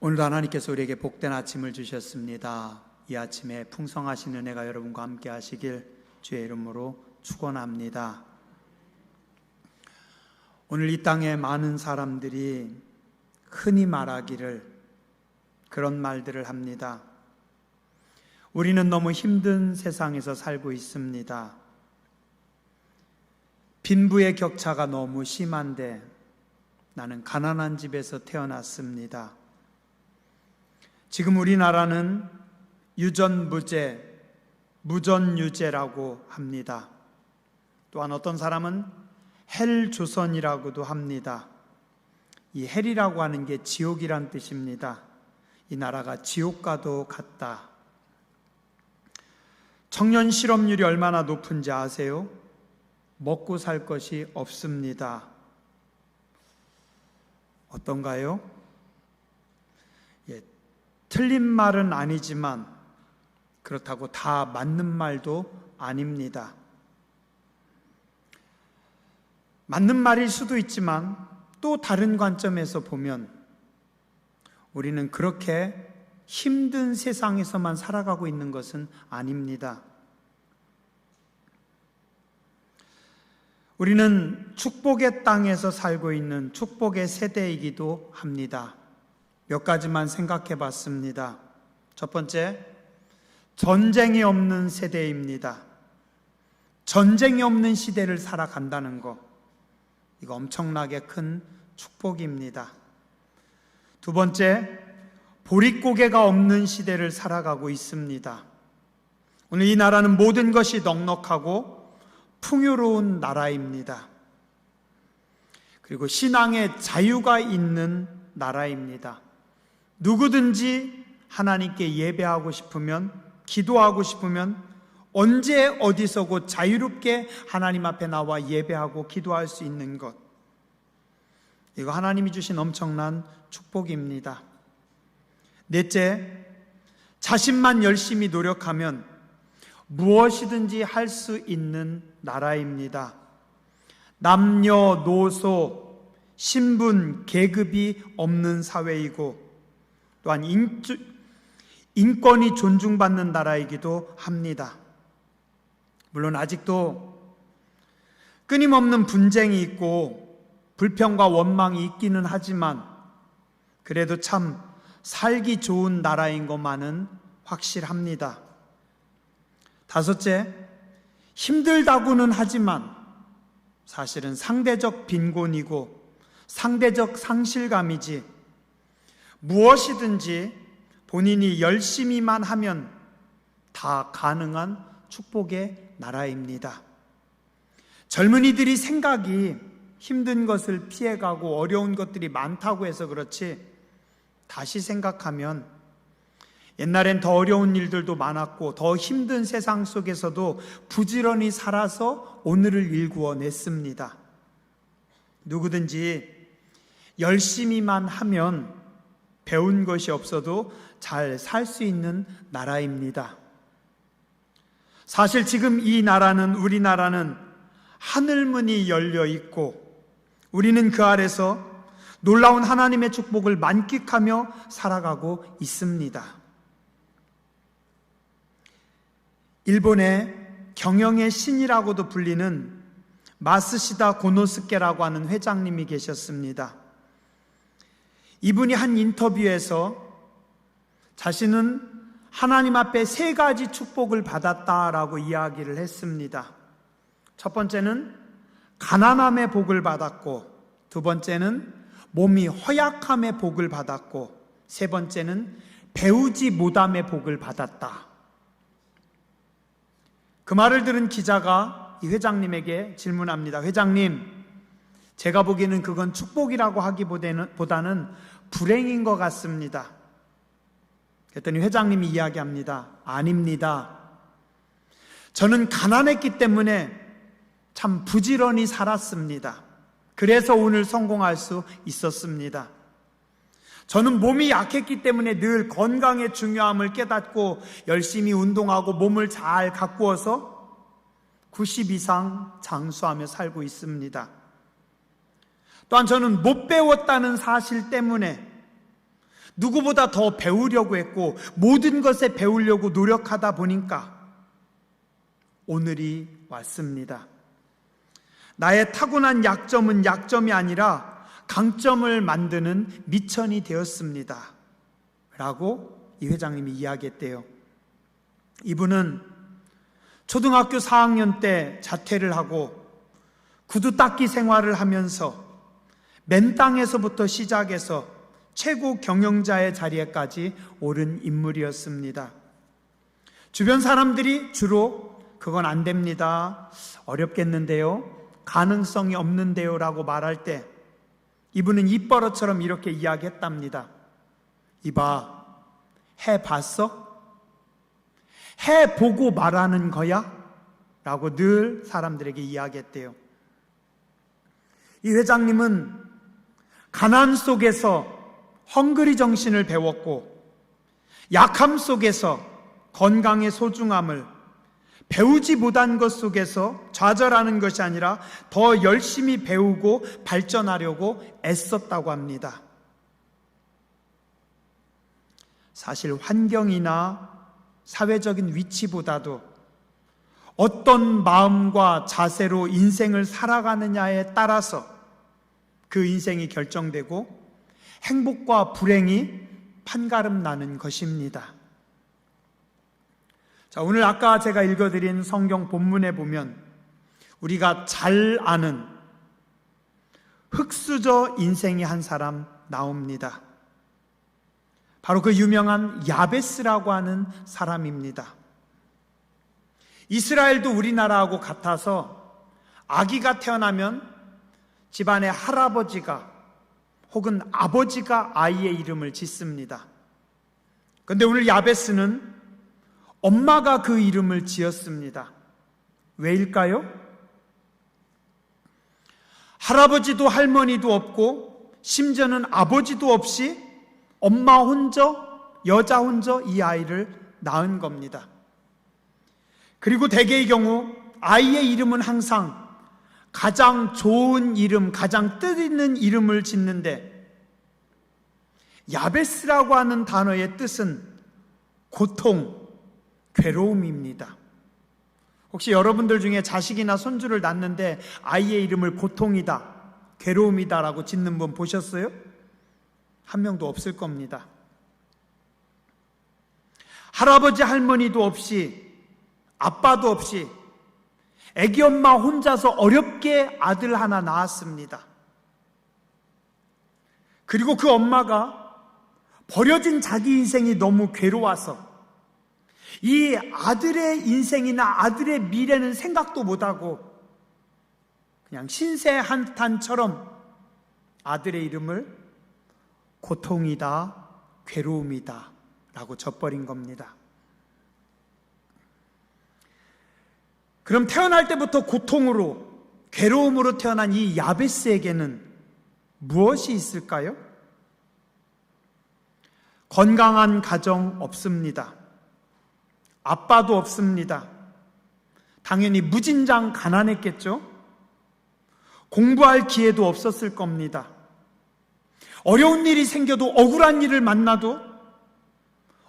오늘도 하나님께서 우리에게 복된 아침을 주셨습니다. 이 아침에 풍성하신 은혜가 여러분과 함께 하시길 주의 이름으로 축원합니다. 오늘 이 땅에 많은 사람들이 흔히 말하기를 그런 말들을 합니다. 우리는 너무 힘든 세상에서 살고 있습니다. 빈부의 격차가 너무 심한데 나는 가난한 집에서 태어났습니다. 지금 우리나라는 유전무죄, 무전유죄라고 합니다. 또한 어떤 사람은 헬조선이라고도 합니다. 이 헬이라고 하는 게 지옥이란 뜻입니다. 이 나라가 지옥과도 같다. 청년 실업률이 얼마나 높은지 아세요? 먹고 살 것이 없습니다. 어떤가요? 틀린 말은 아니지만 그렇다고 다 맞는 말도 아닙니다. 맞는 말일 수도 있지만 또 다른 관점에서 보면 우리는 그렇게 힘든 세상에서만 살아가고 있는 것은 아닙니다. 우리는 축복의 땅에서 살고 있는 축복의 세대이기도 합니다. 몇 가지만 생각해 봤습니다. 첫 번째, 전쟁이 없는 세대입니다. 전쟁이 없는 시대를 살아간다는 것, 이거 엄청나게 큰 축복입니다. 두 번째, 보릿고개가 없는 시대를 살아가고 있습니다. 오늘 이 나라는 모든 것이 넉넉하고 풍요로운 나라입니다. 그리고 신앙의 자유가 있는 나라입니다. 누구든지 하나님께 예배하고 싶으면, 기도하고 싶으면 언제 어디서고 자유롭게 하나님 앞에 나와 예배하고 기도할 수 있는 것, 이거 하나님이 주신 엄청난 축복입니다. 넷째, 자신만 열심히 노력하면 무엇이든지 할 수 있는 나라입니다. 남녀노소, 신분, 계급이 없는 사회이고 또한 인권이 존중받는 나라이기도 합니다. 물론 아직도 끊임없는 분쟁이 있고 불평과 원망이 있기는 하지만 그래도 참 살기 좋은 나라인 것만은 확실합니다. 다섯째, 힘들다고는 하지만 사실은 상대적 빈곤이고 상대적 상실감이지 무엇이든지 본인이 열심히만 하면 다 가능한 축복의 나라입니다. 젊은이들이 생각이 힘든 것을 피해가고 어려운 것들이 많다고 해서 그렇지, 다시 생각하면 옛날엔 더 어려운 일들도 많았고 더 힘든 세상 속에서도 부지런히 살아서 오늘을 일구어냈습니다. 누구든지 열심히만 하면 배운 것이 없어도 잘 살 수 있는 나라입니다. 사실 지금 이 나라는, 우리나라는 하늘문이 열려 있고 우리는 그 아래서 놀라운 하나님의 축복을 만끽하며 살아가고 있습니다. 일본의 경영의 신이라고도 불리는 마스시다 고노스케라고 하는 회장님이 계셨습니다. 이분이 한 인터뷰에서 자신은 하나님 앞에 3가지 축복을 받았다라고 이야기를 했습니다. 첫 번째는 가난함의 복을 받았고, 두 번째는 몸이 허약함의 복을 받았고, 세 번째는 배우지 못함의 복을 받았다. 그 말을 들은 기자가 이 회장님에게 질문합니다. 회장님, 제가 보기에는 그건 축복이라고 하기보다는 불행인 것 같습니다. 그랬더니 회장님이 이야기합니다. 아닙니다. 저는 가난했기 때문에 참 부지런히 살았습니다. 그래서 오늘 성공할 수 있었습니다. 저는 몸이 약했기 때문에 늘 건강의 중요함을 깨닫고 열심히 운동하고 몸을 잘 가꾸어서 90 이상 장수하며 살고 있습니다. 또한 저는 못 배웠다는 사실 때문에 누구보다 더 배우려고 했고 모든 것에 배우려고 노력하다 보니까 오늘이 왔습니다. 나의 타고난 약점은 약점이 아니라 강점을 만드는 미천이 되었습니다. 라고 이 회장님이 이야기했대요. 이분은 초등학교 4학년 때 자퇴를 하고 구두 닦기 생활을 하면서 맨 땅에서부터 시작해서 최고 경영자의 자리에까지 오른 인물이었습니다. 주변 사람들이 주로 그건 안 됩니다, 어렵겠는데요, 가능성이 없는데요 라고 말할 때 이분은 입버릇처럼 이렇게 이야기했답니다. 이봐, 해봤어? 해보고 말하는 거야? 라고 늘 사람들에게 이야기했대요. 이 회장님은 가난 속에서 헝그리 정신을 배웠고 약함 속에서 건강의 소중함을, 배우지 못한 것 속에서 좌절하는 것이 아니라 더 열심히 배우고 발전하려고 애썼다고 합니다. 사실 환경이나 사회적인 위치보다도 어떤 마음과 자세로 인생을 살아가느냐에 따라서 그 인생이 결정되고 행복과 불행이 판가름 나는 것입니다. 자, 오늘 아까 제가 읽어드린 성경 본문에 보면 우리가 잘 아는 흙수저 인생이 한 사람 나옵니다. 바로 그 유명한 야베스라고 하는 사람입니다. 이스라엘도 우리나라하고 같아서 아기가 태어나면 집안의 할아버지가 혹은 아버지가 아이의 이름을 짓습니다. 그런데 오늘 야베스는 엄마가 그 이름을 지었습니다. 왜일까요? 할아버지도 할머니도 없고 심지어는 아버지도 없이 엄마 혼자, 여자 혼자 이 아이를 낳은 겁니다. 그리고 대개의 경우 아이의 이름은 항상 가장 좋은 이름, 가장 뜻있는 이름을 짓는데 야베스라고 하는 단어의 뜻은 고통, 괴로움입니다. 혹시 여러분들 중에 자식이나 손주를 낳는데 아이의 이름을 고통이다, 괴로움이다라고 짓는 분 보셨어요? 한 명도 없을 겁니다. 할아버지 할머니도 없이 아빠도 없이 애기 엄마 혼자서 어렵게 아들 하나 낳았습니다. 그리고 그 엄마가 버려진 자기 인생이 너무 괴로워서 이 아들의 인생이나 아들의 미래는 생각도 못하고 그냥 신세 한탄처럼 아들의 이름을 고통이다, 괴로움이다 라고 져버린 겁니다. 그럼 태어날 때부터 고통으로, 괴로움으로 태어난 이 야베스에게는 무엇이 있을까요? 건강한 가정 없습니다. 아빠도 없습니다. 당연히 무진장 가난했겠죠? 공부할 기회도 없었을 겁니다. 어려운 일이 생겨도, 억울한 일을 만나도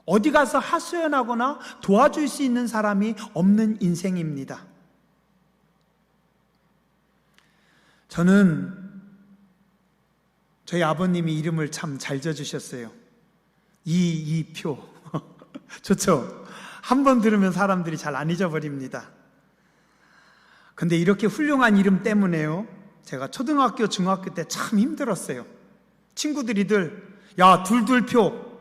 어디 가서 하소연하거나 도와줄 수 있는 사람이 없는 인생입니다. 저는 저희 아버님이 이름을 참 잘 지어주셨어요. 이표. 좋죠? 한 번 들으면 사람들이 잘 안 잊어버립니다. 근데 이렇게 훌륭한 이름 때문에요, 제가 초등학교, 중학교 때 참 힘들었어요. 친구들이들 야 둘둘표,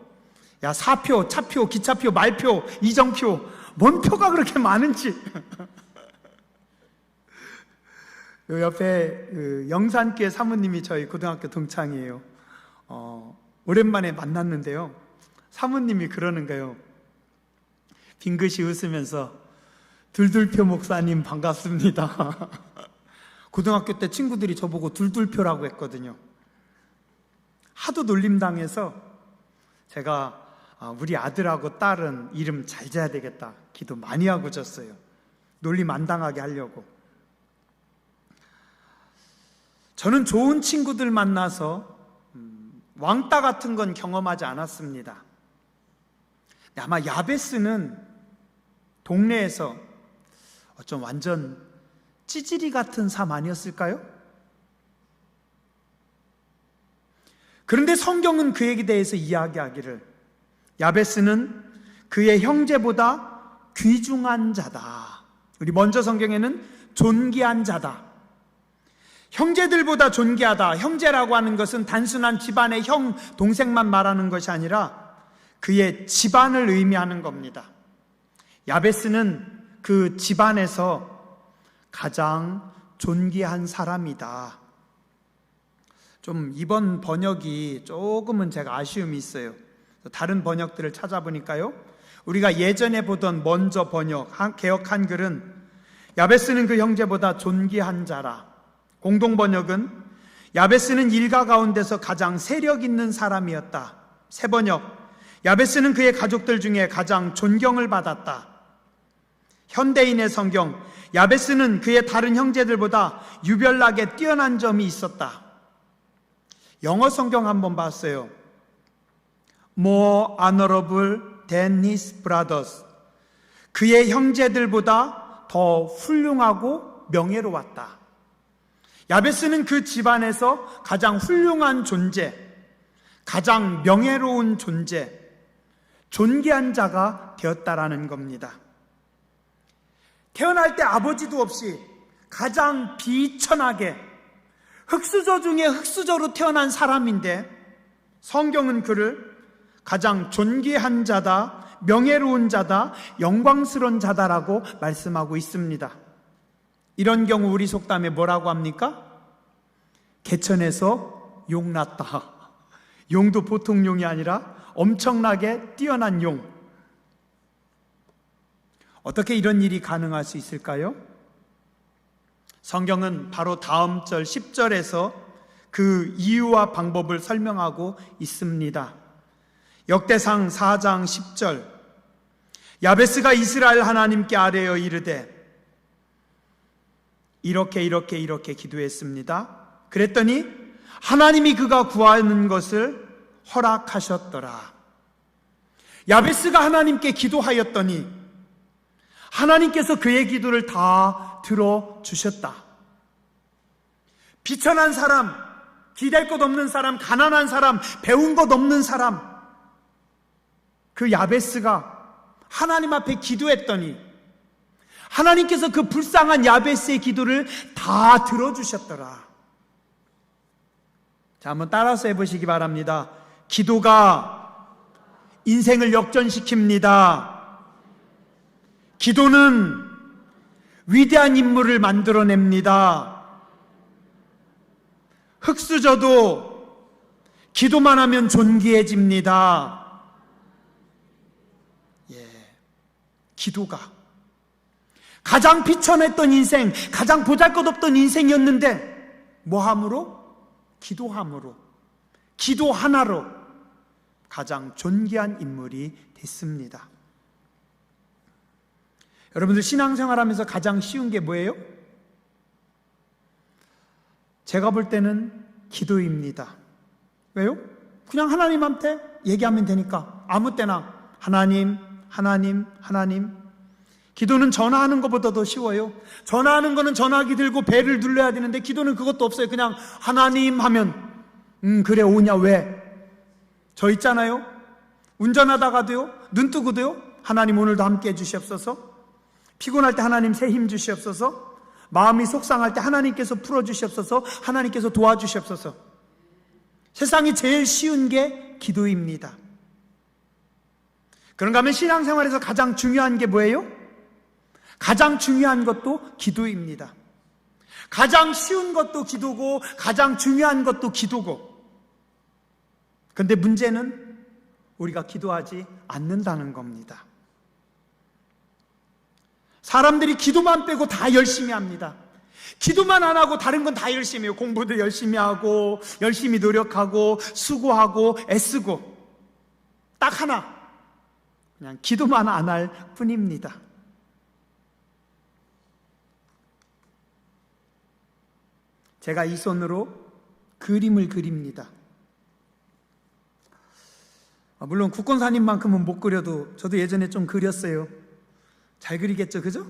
야 사표, 차표, 기차표, 말표, 이정표, 뭔 표가 그렇게 많은지. 옆에 영산교회 사모님이 저희 고등학교 동창이에요. 오랜만에 만났는데요, 사모님이 그러는 거예요. 빙긋이 웃으면서 둘둘표 목사님 반갑습니다. 고등학교 때 친구들이 저보고 둘둘표라고 했거든요. 하도 놀림당해서 제가 우리 아들하고 딸은 이름 잘 지어야 되겠다 기도 많이 하고 졌어요. 놀림 안 당하게 하려고. 저는 좋은 친구들 만나서 왕따 같은 건 경험하지 않았습니다. 아마 야베스는 동네에서 좀 완전 찌질이 같은 삶 아니었을까요? 그런데 성경은 그에게 대해서 이야기하기를 야베스는 그의 형제보다 귀중한 자다. 우리 먼저 성경에는 존귀한 자다. 형제들보다 존귀하다. 형제라고 하는 것은 단순한 집안의 형, 동생만 말하는 것이 아니라 그의 집안을 의미하는 겁니다. 야베스는 그 집안에서 가장 존귀한 사람이다. 좀 이번 번역이 조금은 제가 아쉬움이 있어요. 다른 번역들을 찾아보니까요, 우리가 예전에 보던 먼저 번역, 개역 한글은 야베스는 그 형제보다 존귀한 자라. 공동 번역은 야베스는 일가 가운데서 가장 세력 있는 사람이었다. 새 번역, 야베스는 그의 가족들 중에 가장 존경을 받았다. 현대인의 성경, 야베스는 그의 다른 형제들보다 유별나게 뛰어난 점이 있었다. 영어 성경 한번 봤어요. More honorable than his brothers. 그의 형제들보다 더 훌륭하고 명예로웠다. 야베스는 그 집안에서 가장 훌륭한 존재, 가장 명예로운 존재, 존귀한 자가 되었다라는 겁니다. 태어날 때 아버지도 없이 가장 비천하게 흙수저 중에 흙수저로 태어난 사람인데 성경은 그를 가장 존귀한 자다, 명예로운 자다, 영광스러운 자다라고 말씀하고 있습니다. 이런 경우 우리 속담에 뭐라고 합니까? 개천에서 용 났다. 용도 보통 용이 아니라 엄청나게 뛰어난 용. 어떻게 이런 일이 가능할 수 있을까요? 성경은 바로 다음 절 10절에서 그 이유와 방법을 설명하고 있습니다. 역대상 4장 10절, 야베스가 이스라엘 하나님께 아뢰어 이르되 이렇게 기도했습니다. 그랬더니 하나님이 그가 구하는 것을 허락하셨더라. 야베스가 하나님께 기도하였더니 하나님께서 그의 기도를 다 들어주셨다. 비천한 사람, 기댈 것 없는 사람, 가난한 사람, 배운 것 없는 사람, 그 야베스가 하나님 앞에 기도했더니 하나님께서 그 불쌍한 야베스의 기도를 다 들어주셨더라. 자, 한번 따라서 해보시기 바랍니다. 기도가 인생을 역전시킵니다. 기도는 위대한 인물을 만들어냅니다. 흙수저도 기도만 하면 존귀해집니다. 기도가 가장 비천했던 인생, 가장 보잘것없던 인생이었는데 뭐함으로? 기도함으로, 기도 하나로 가장 존귀한 인물이 됐습니다. 여러분들 신앙생활하면서 가장 쉬운 게 뭐예요? 제가 볼 때는 기도입니다. 왜요? 그냥 하나님한테 얘기하면 되니까 아무 때나 하나님. 기도는 전화하는 것보다 더 쉬워요. 전화하는 거는 전화기 들고 벨을 눌러야 되는데 기도는 그것도 없어요. 그냥 하나님 하면 그래 오냐 왜? 저 있잖아요. 운전하다가도요, 눈 뜨고도요, 하나님 오늘도 함께 해주시옵소서. 피곤할 때 하나님 새 힘 주시옵소서. 마음이 속상할 때 하나님께서 풀어주시옵소서. 하나님께서 도와주시옵소서. 세상에 제일 쉬운 게 기도입니다. 그런가 하면 신앙생활에서 가장 중요한 게 뭐예요? 가장 중요한 것도 기도입니다. 가장 쉬운 것도 기도고 가장 중요한 것도 기도고. 그런데 문제는 우리가 기도하지 않는다는 겁니다. 사람들이 기도만 빼고 다 열심히 합니다. 기도만 안 하고 다른 건 다 열심히 해요. 공부도 열심히 하고 열심히 노력하고 수고하고 애쓰고 딱 하나, 그냥 기도만 안 할 뿐입니다. 제가 이 손으로 그림을 그립니다. 물론 국권사님만큼은 못 그려도 저도 예전에 좀 그렸어요. 잘 그리겠죠, 그죠?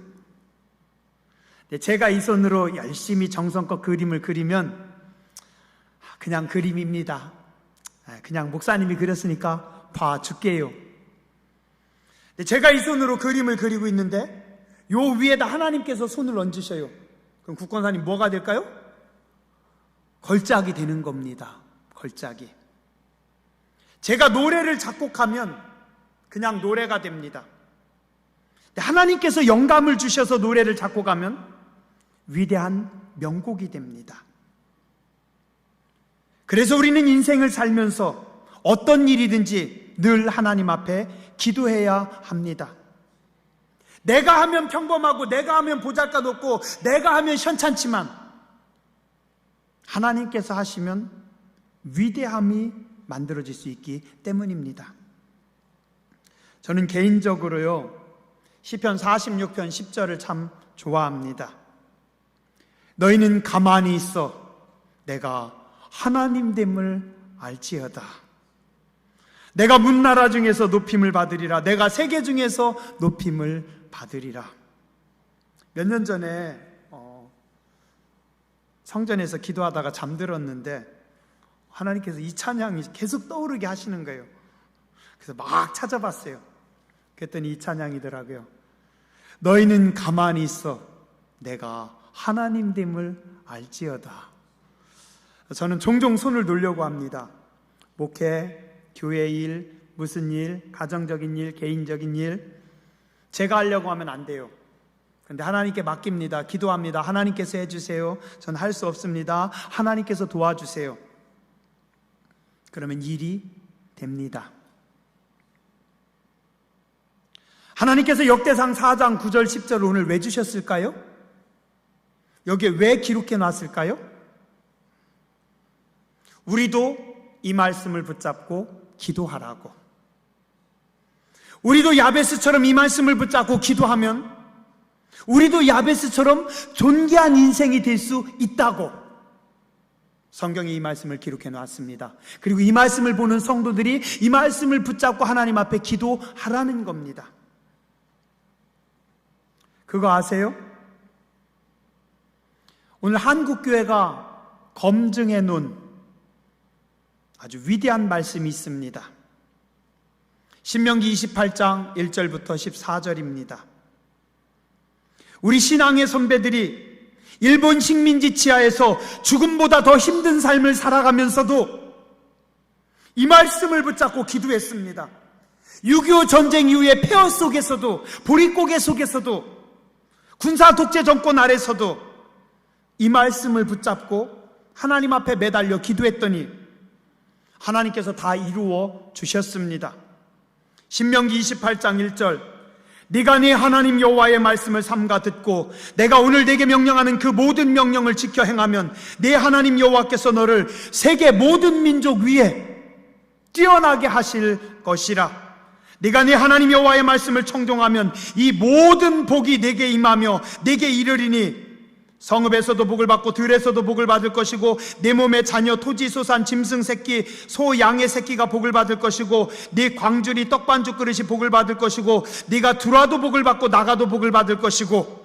제가 이 손으로 열심히 정성껏 그림을 그리면 그냥 그림입니다. 그냥 목사님이 그렸으니까 봐줄게요. 제가 이 손으로 그림을 그리고 있는데 요 위에다 하나님께서 손을 얹으셔요. 그럼 국권사님 뭐가 될까요? 걸작이 되는 겁니다. 걸작이. 제가 노래를 작곡하면 그냥 노래가 됩니다. 하나님께서 영감을 주셔서 노래를 작곡하면 위대한 명곡이 됩니다. 그래서 우리는 인생을 살면서 어떤 일이든지 늘 하나님 앞에 기도해야 합니다. 내가 하면 평범하고 내가 하면 보잘것없고 내가 하면 현찮지만 하나님께서 하시면 위대함이 만들어질 수 있기 때문입니다. 저는 개인적으로요 시편 46편 10절을 참 좋아합니다. 너희는 가만히 있어 내가 하나님됨을 알지어다. 내가 문나라 중에서 높임을 받으리라. 내가 세계 중에서 높임을 받으리라. 몇 년 전에 성전에서 기도하다가 잠들었는데 하나님께서 이 찬양이 계속 떠오르게 하시는 거예요. 그래서 막 찾아봤어요. 그랬더니 이 찬양이더라고요. 너희는 가만히 있어 내가 하나님됨을 알지어다. 저는 종종 손을 놓으려고 합니다. 목회, 교회 일, 무슨 일, 가정적인 일, 개인적인 일 제가 하려고 하면 안 돼요. 그런데 하나님께 맡깁니다. 기도합니다. 하나님께서 해주세요. 전 할 수 없습니다. 하나님께서 도와주세요. 그러면 일이 됩니다. 하나님께서 역대상 4장 9절 10절을 오늘 왜 주셨을까요? 여기에 왜 기록해 놨을까요? 우리도 이 말씀을 붙잡고 기도하라고. 우리도 야베스처럼 이 말씀을 붙잡고 기도하면 우리도 야베스처럼 존귀한 인생이 될 수 있다고 성경에 이 말씀을 기록해 놨습니다. 그리고 이 말씀을 보는 성도들이 이 말씀을 붙잡고 하나님 앞에 기도하라는 겁니다. 그거 아세요? 오늘 한국교회가 검증해 놓은 아주 위대한 말씀이 있습니다. 신명기 28장 1절부터 14절입니다. 우리 신앙의 선배들이 일본 식민지 치하에서 죽음보다 더 힘든 삶을 살아가면서도 이 말씀을 붙잡고 기도했습니다. 6.25 전쟁 이후의 폐허 속에서도, 보릿고개 속에서도, 군사 독재 정권 아래서도 이 말씀을 붙잡고 하나님 앞에 매달려 기도했더니 하나님께서 다 이루어 주셨습니다. 신명기 28장 1절 네가 네 하나님 여호와의 말씀을 삼가 듣고 내가 오늘 네게 명령하는 그 모든 명령을 지켜 행하면 네 하나님 여호와께서 너를 세계 모든 민족 위에 뛰어나게 하실 것이라. 네가 네 하나님 여호와의 말씀을 청종하면 이 모든 복이 네게 임하며 네게 이르리니 성읍에서도 복을 받고 들에서도 복을 받을 것이고 내 몸의 자녀, 토지, 소산, 짐승 새끼, 소, 양의 새끼가 복을 받을 것이고 네 광주리, 떡반죽 그릇이 복을 받을 것이고 네가 들어와도 복을 받고 나가도 복을 받을 것이고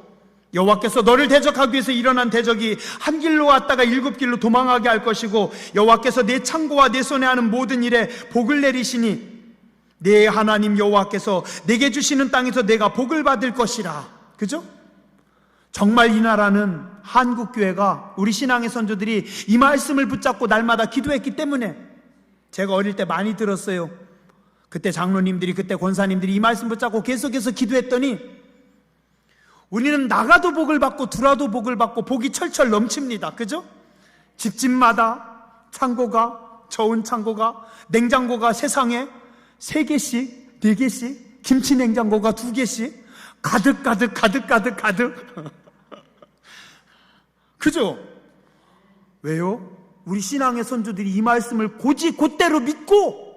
여호와께서 너를 대적하기 위해서 일어난 대적이 한 길로 왔다가 7길로 도망하게 할 것이고 여호와께서 내 창고와 내 손에 하는 모든 일에 복을 내리시니 내 하나님 여호와께서 내게 주시는 땅에서 내가 복을 받을 것이라. 그죠? 정말 이 나라는 한국교회가 우리 신앙의 선조들이 이 말씀을 붙잡고 날마다 기도했기 때문에 제가 어릴 때 많이 들었어요. 그때 장로님들이, 그때 권사님들이 이 말씀 붙잡고 계속해서 기도했더니 우리는 나가도 복을 받고 들어와도 복을 받고 복이 철철 넘칩니다. 그죠? 집집마다 창고가, 저온 창고가, 냉장고가 세상에 3개씩, 4개씩, 김치 냉장고가 2개씩 가득 그죠? 왜요? 우리 신앙의 선조들이 이 말씀을 곧대로 믿고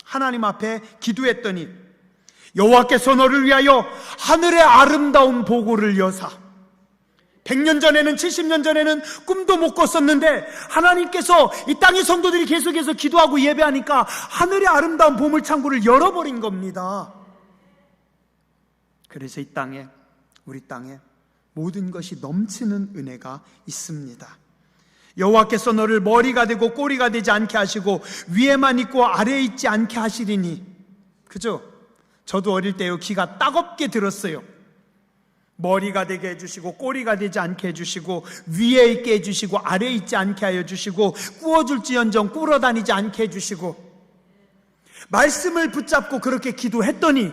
하나님 앞에 기도했더니 여호와께서 너를 위하여 하늘의 아름다운 보고를 여사 100년 전에는 70년 전에는 꿈도 못 꿨었는데 하나님께서 이 땅의 성도들이 계속해서 기도하고 예배하니까 하늘의 아름다운 보물창고를 열어버린 겁니다. 그래서 이 땅에, 우리 땅에 모든 것이 넘치는 은혜가 있습니다. 여호와께서 너를 머리가 되고 꼬리가 되지 않게 하시고 위에만 있고 아래에 있지 않게 하시리니. 그죠? 저도 어릴 때요, 귀가 따갑게 들었어요. 머리가 되게 해주시고 꼬리가 되지 않게 해주시고 위에 있게 해주시고 아래에 있지 않게 하여 주시고 꾸어줄지언정 꿇어다니지 않게 해주시고, 말씀을 붙잡고 그렇게 기도했더니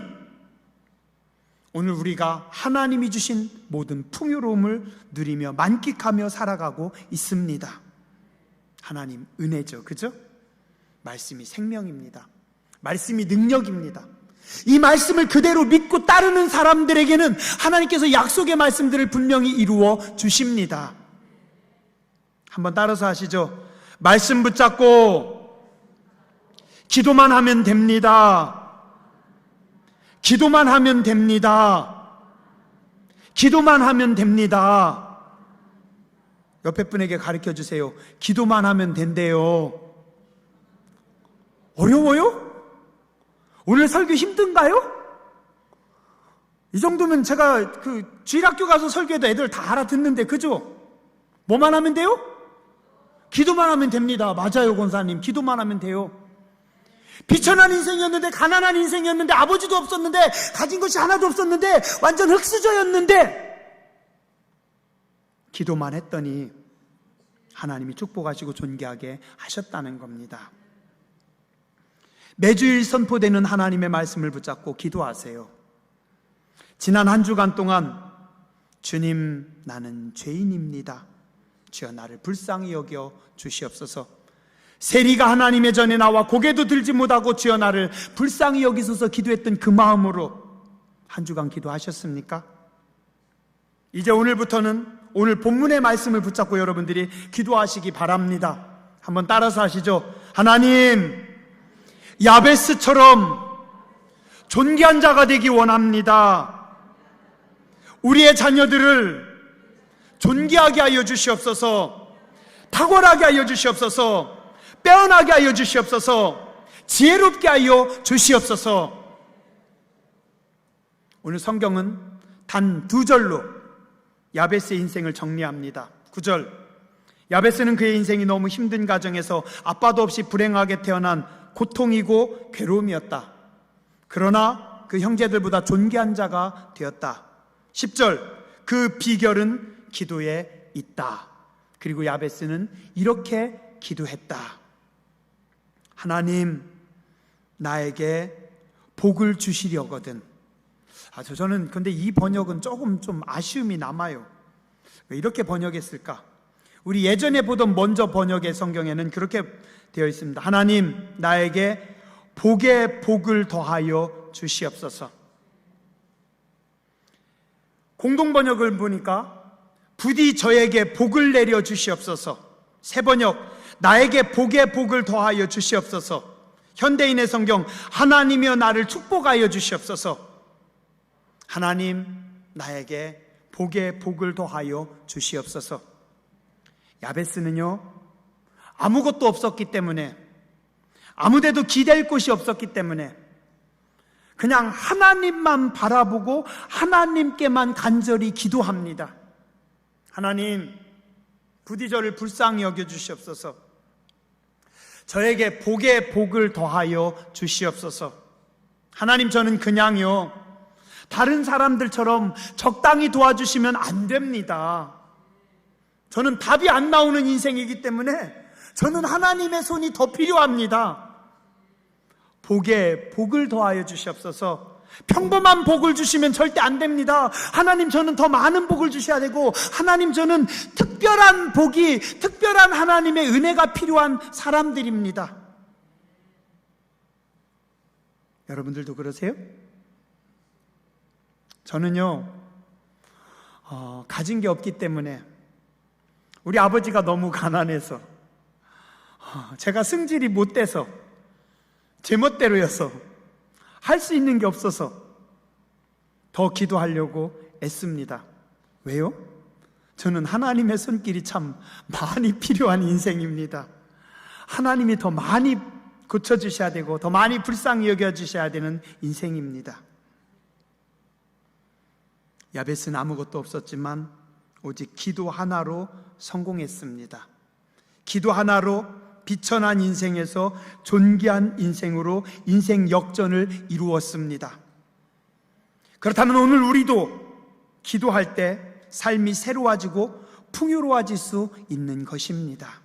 오늘 우리가 하나님이 주신 모든 풍요로움을 누리며 만끽하며 살아가고 있습니다. 하나님 은혜죠. 그죠? 말씀이 생명입니다. 말씀이 능력입니다. 이 말씀을 그대로 믿고 따르는 사람들에게는 하나님께서 약속의 말씀들을 분명히 이루어 주십니다. 한번 따라서 하시죠. 말씀 붙잡고 기도만 하면 됩니다. 기도만 하면 됩니다. 기도만 하면 됩니다. 옆에 분에게 가르쳐 주세요. 기도만 하면 된대요. 어려워요? 오늘 설교 힘든가요? 이 정도면 제가 주일학교 가서 설교해도 애들 다 알아듣는데, 그죠? 뭐만 하면 돼요? 기도만 하면 됩니다. 맞아요, 권사님. 기도만 하면 돼요. 비천한 인생이었는데, 가난한 인생이었는데, 아버지도 없었는데, 가진 것이 하나도 없었는데, 완전 흙수저였는데 기도만 했더니 하나님이 축복하시고 존귀하게 하셨다는 겁니다. 매주일 선포되는 하나님의 말씀을 붙잡고 기도하세요. 지난 한 주간 동안 주님, 나는 죄인입니다. 주여 나를 불쌍히 여겨 주시옵소서. 세리가 하나님의 전에 나와 고개도 들지 못하고 주여 나를 불쌍히 여기소서 기도했던 그 마음으로 한 주간 기도하셨습니까? 이제 오늘부터는 오늘 본문의 말씀을 붙잡고 여러분들이 기도하시기 바랍니다. 한번 따라서 하시죠. 하나님, 야베스처럼 존귀한 자가 되기 원합니다. 우리의 자녀들을 존귀하게 하여 주시옵소서. 탁월하게 하여 주시옵소서. 빼어나게 하여 주시옵소서. 지혜롭게 하여 주시옵소서. 오늘 성경은 단 2절로 야베스의 인생을 정리합니다. 9절, 야베스는 그의 인생이 너무 힘든 가정에서 아빠도 없이 불행하게 태어난 고통이고 괴로움이었다. 그러나 그 형제들보다 존귀한 자가 되었다. 10절, 그 비결은 기도에 있다. 그리고 야베스는 이렇게 기도했다. 하나님, 나에게 복을 주시려거든. 저는 근데 이 번역은 조금 좀 아쉬움이 남아요. 왜 이렇게 번역했을까? 우리 예전에 보던 먼저 번역의 성경에는 그렇게 되어 있습니다. 하나님, 나에게 복에 복을 더하여 주시옵소서. 공동번역을 보니까 부디 저에게 복을 내려 주시옵소서. 새 번역, 나에게 복에 복을 더하여 주시옵소서. 현대인의 성경, 하나님이여 나를 축복하여 주시옵소서. 하나님, 나에게 복에 복을 더하여 주시옵소서. 야베스는요, 아무것도 없었기 때문에, 아무데도 기댈 곳이 없었기 때문에 그냥 하나님만 바라보고 하나님께만 간절히 기도합니다. 하나님, 부디 저를 불쌍히 여겨 주시옵소서. 저에게 복에 복을 더하여 주시옵소서. 하나님, 저는 그냥요, 다른 사람들처럼 적당히 도와주시면 안 됩니다. 저는 답이 안 나오는 인생이기 때문에 저는 하나님의 손이 더 필요합니다. 복에 복을 더하여 주시옵소서. 평범한 복을 주시면 절대 안 됩니다. 하나님, 저는 더 많은 복을 주셔야 되고, 하나님, 저는 특별한 복이, 특별한 하나님의 은혜가 필요한 사람들입니다. 여러분들도 그러세요? 저는요, 가진 게 없기 때문에, 우리 아버지가 너무 가난해서, 제가 승질이 못 돼서, 제멋대로여서 할 수 있는 게 없어서 더 기도하려고 애씁니다. 왜요? 저는 하나님의 손길이 참 많이 필요한 인생입니다. 하나님이 더 많이 고쳐주셔야 되고 더 많이 불쌍히 여겨주셔야 되는 인생입니다. 야베스는 아무것도 없었지만 오직 기도 하나로 성공했습니다. 기도 하나로 비천한 인생에서 존귀한 인생으로 인생 역전을 이루었습니다. 그렇다면 오늘 우리도 기도할 때 삶이 새로워지고 풍요로워질 수 있는 것입니다.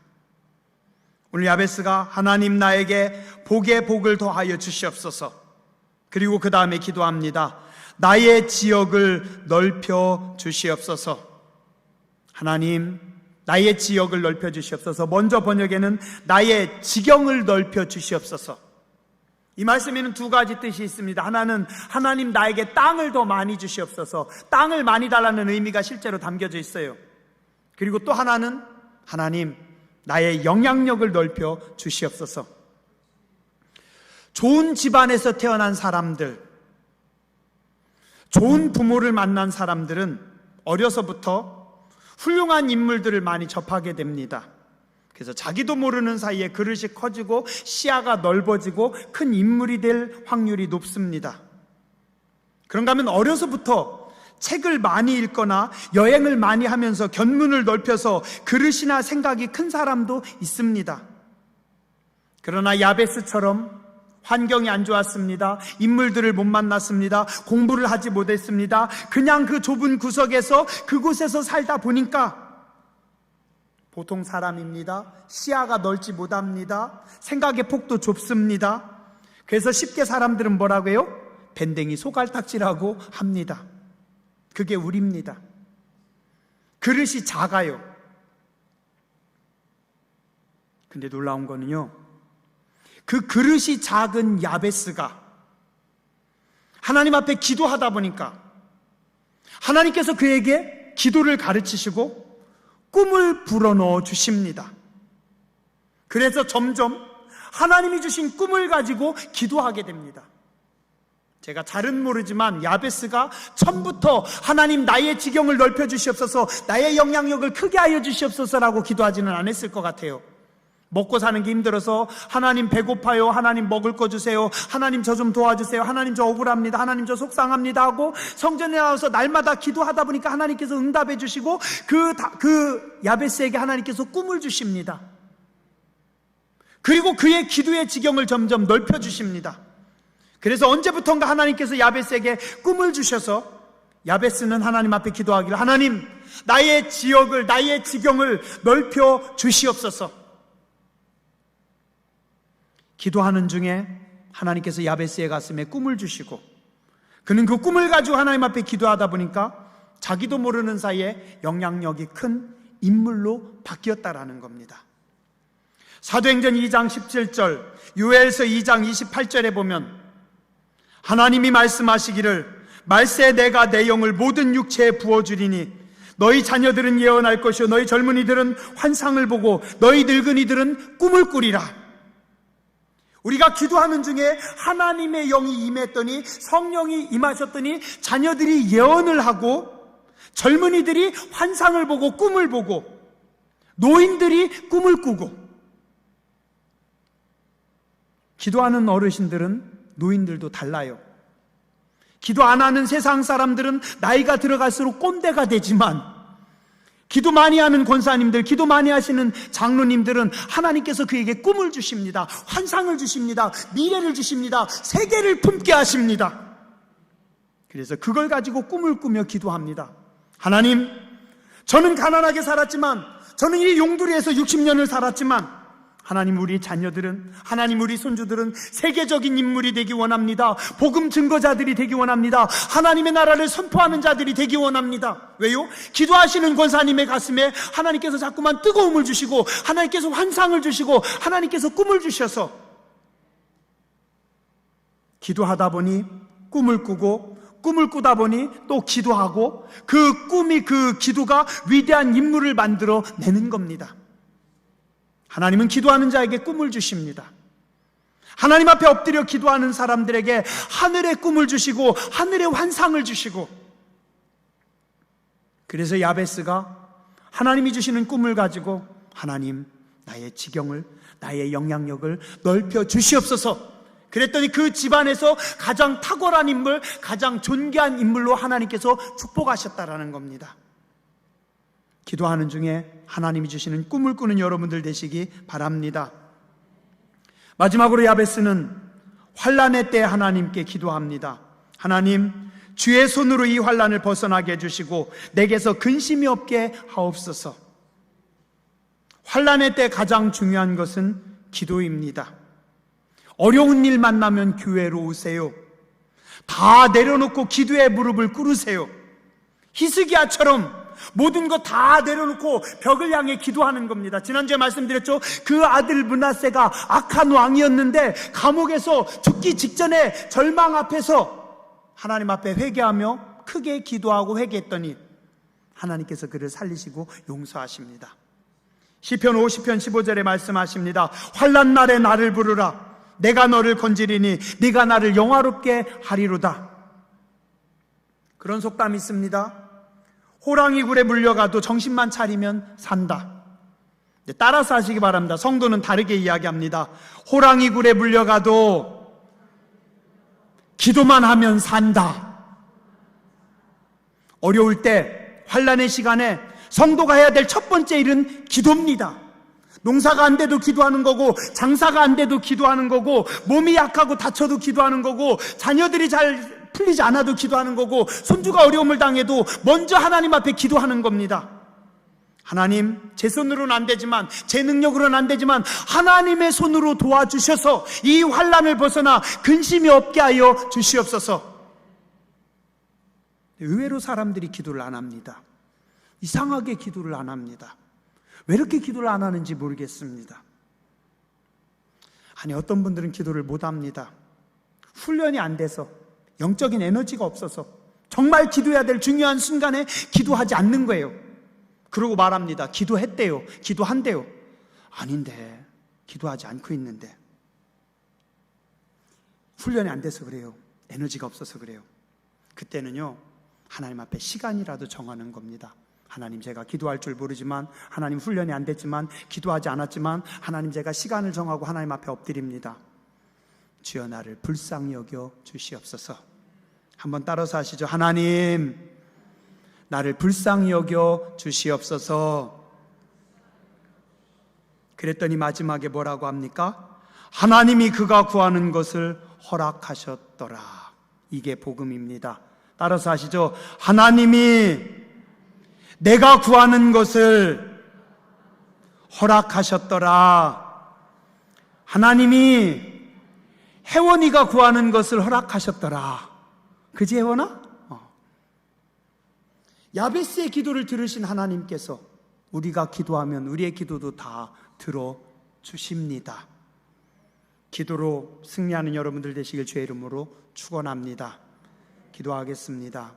오늘 야베스가 하나님 나에게 복에 복을 더하여 주시옵소서. 그리고 그 다음에 기도합니다. 나의 지역을 넓혀 주시옵소서. 하나님, 나의 지역을 넓혀 주시옵소서. 먼저 번역에는 나의 지경을 넓혀 주시옵소서. 이 말씀에는 두 가지 뜻이 있습니다. 하나는 하나님 나에게 땅을 더 많이 주시옵소서. 땅을 많이 달라는 의미가 실제로 담겨져 있어요. 그리고 또 하나는 하나님 나의 영향력을 넓혀 주시옵소서. 좋은 집안에서 태어난 사람들, 좋은 부모를 만난 사람들은 어려서부터 훌륭한 인물들을 많이 접하게 됩니다. 그래서 자기도 모르는 사이에 그릇이 커지고 시야가 넓어지고 큰 인물이 될 확률이 높습니다. 그런가 하면 어려서부터 책을 많이 읽거나 여행을 많이 하면서 견문을 넓혀서 그릇이나 생각이 큰 사람도 있습니다. 그러나 야베스처럼 환경이 안 좋았습니다. 인물들을 못 만났습니다. 공부를 하지 못했습니다. 그냥 그 좁은 구석에서 그곳에서 살다 보니까 보통 사람입니다. 시야가 넓지 못합니다. 생각의 폭도 좁습니다. 그래서 쉽게 사람들은 뭐라고 해요? 밴댕이 소갈딱지라고 합니다. 그게 우리입니다. 그릇이 작아요. 근데 놀라운 거는요, 그 그릇이 작은 야베스가 하나님 앞에 기도하다 보니까 하나님께서 그에게 기도를 가르치시고 꿈을 불어넣어 주십니다. 그래서 점점 하나님이 주신 꿈을 가지고 기도하게 됩니다. 제가 잘은 모르지만 야베스가 처음부터 하나님 나의 지경을 넓혀 주시옵소서, 나의 영향력을 크게 하여 주시옵소서라고 기도하지는 않았을 것 같아요. 먹고 사는 게 힘들어서 하나님 배고파요, 하나님 먹을 거 주세요, 하나님 저 좀 도와주세요, 하나님 저 억울합니다, 하나님 저 속상합니다 하고 성전에 나와서 날마다 기도하다 보니까 하나님께서 응답해 주시고 그 야베스에게 하나님께서 꿈을 주십니다. 그리고 그의 기도의 지경을 점점 넓혀 주십니다. 그래서 언제부턴가 하나님께서 야베스에게 꿈을 주셔서 야베스는 하나님 앞에 기도하기를, 하나님 나의 지역을, 나의 지경을 넓혀 주시옵소서. 기도하는 중에 하나님께서 야베스의 가슴에 꿈을 주시고 그는 그 꿈을 가지고 하나님 앞에 기도하다 보니까 자기도 모르는 사이에 영향력이 큰 인물로 바뀌었다라는 겁니다. 사도행전 2장 17절, 요엘서 2장 28절에 보면 하나님이 말씀하시기를 말세 내가 내 영을 모든 육체에 부어주리니 너희 자녀들은 예언할 것이요 너희 젊은이들은 환상을 보고 너희 늙은이들은 꿈을 꾸리라. 우리가 기도하는 중에 하나님의 영이 임했더니, 성령이 임하셨더니 자녀들이 예언을 하고 젊은이들이 환상을 보고 꿈을 보고 노인들이 꿈을 꾸고, 기도하는 어르신들은 노인들도 달라요. 기도 안 하는 세상 사람들은 나이가 들어갈수록 꼰대가 되지만 기도 많이 하는 권사님들, 기도 많이 하시는 장로님들은 하나님께서 그에게 꿈을 주십니다. 환상을 주십니다. 미래를 주십니다. 세계를 품게 하십니다. 그래서 그걸 가지고 꿈을 꾸며 기도합니다. 하나님, 저는 가난하게 살았지만, 저는 이 용두리에서 60년을 살았지만 하나님 우리 자녀들은, 하나님 우리 손주들은 세계적인 인물이 되기 원합니다. 복음 증거자들이 되기 원합니다. 하나님의 나라를 선포하는 자들이 되기 원합니다. 왜요? 기도하시는 권사님의 가슴에 하나님께서 자꾸만 뜨거움을 주시고 하나님께서 환상을 주시고 하나님께서 꿈을 주셔서 기도하다 보니 꿈을 꾸고, 꿈을 꾸다 보니 또 기도하고, 그 꿈이, 그 기도가 위대한 인물을 만들어 내는 겁니다. 하나님은 기도하는 자에게 꿈을 주십니다. 하나님 앞에 엎드려 기도하는 사람들에게 하늘의 꿈을 주시고 하늘의 환상을 주시고, 그래서 야베스가 하나님이 주시는 꿈을 가지고 하나님, 나의 지경을, 나의 영향력을 넓혀 주시옵소서. 그랬더니 그 집안에서 가장 탁월한 인물, 가장 존귀한 인물로 하나님께서 축복하셨다라는 겁니다. 기도하는 중에 하나님이 주시는 꿈을 꾸는 여러분들 되시기 바랍니다. 마지막으로 야베스는 환난의 때 하나님께 기도합니다. 하나님, 주의 손으로 이 환난을 벗어나게 해주시고 내게서 근심이 없게 하옵소서. 환난의 때 가장 중요한 것은 기도입니다. 어려운 일 만나면 교회로 오세요. 다 내려놓고 기도의 무릎을 꿇으세요. 히스기야처럼 모든 거 다 내려놓고 벽을 향해 기도하는 겁니다. 지난주에 말씀드렸죠. 그 아들 므낫세가 악한 왕이었는데 감옥에서 죽기 직전에 절망 앞에서 하나님 앞에 회개하며 크게 기도하고 회개했더니 하나님께서 그를 살리시고 용서하십니다. 시편 50편 15절에 말씀하십니다. 환난 날에 나를 부르라. 내가 너를 건지리니 네가 나를 영화롭게 하리로다. 그런 속담이 있습니다. 호랑이 굴에 물려가도 정신만 차리면 산다. 따라서 하시기 바랍니다. 성도는 다르게 이야기합니다. 호랑이 굴에 물려가도 기도만 하면 산다. 어려울 때, 환난의 시간에 성도가 해야 될 첫 번째 일은 기도입니다. 농사가 안 돼도 기도하는 거고, 장사가 안 돼도 기도하는 거고, 몸이 약하고 다쳐도 기도하는 거고, 자녀들이 잘 풀리지 않아도 기도하는 거고, 손주가 어려움을 당해도 먼저 하나님 앞에 기도하는 겁니다. 하나님, 제 손으로는 안 되지만, 제 능력으로는 안 되지만 하나님의 손으로 도와주셔서 이 환난을 벗어나 근심이 없게 하여 주시옵소서. 의외로 사람들이 기도를 안 합니다. 이상하게 기도를 안 합니다. 왜 이렇게 기도를 안 하는지 모르겠습니다. 아니, 어떤 분들은 기도를 못 합니다. 훈련이 안 돼서, 영적인 에너지가 없어서, 정말 기도해야 될 중요한 순간에 기도하지 않는 거예요. 그러고 말합니다. 기도했대요. 기도한대요. 아닌데, 기도하지 않고 있는데. 훈련이 안 돼서 그래요. 에너지가 없어서 그래요. 그때는요, 하나님 앞에 시간이라도 정하는 겁니다. 하나님, 제가 기도할 줄 모르지만, 하나님 훈련이 안 됐지만, 기도하지 않았지만, 하나님 제가 시간을 정하고 하나님 앞에 엎드립니다. 주여 나를 불쌍히 여겨 주시옵소서. 한번 따라서 하시죠. 하나님, 나를 불쌍히 여겨 주시옵소서. 그랬더니 마지막에 뭐라고 합니까? 하나님이 그가 구하는 것을 허락하셨더라. 이게 복음입니다. 따라서 하시죠. 하나님이 내가 구하는 것을 허락하셨더라. 하나님이 혜원이가 구하는 것을 허락하셨더라. 그지, 혜원아? 야베스의 기도를 들으신 하나님께서 우리가 기도하면 우리의 기도도 다 들어주십니다. 기도로 승리하는 여러분들 되시길 주의 이름으로 축원합니다. 기도하겠습니다.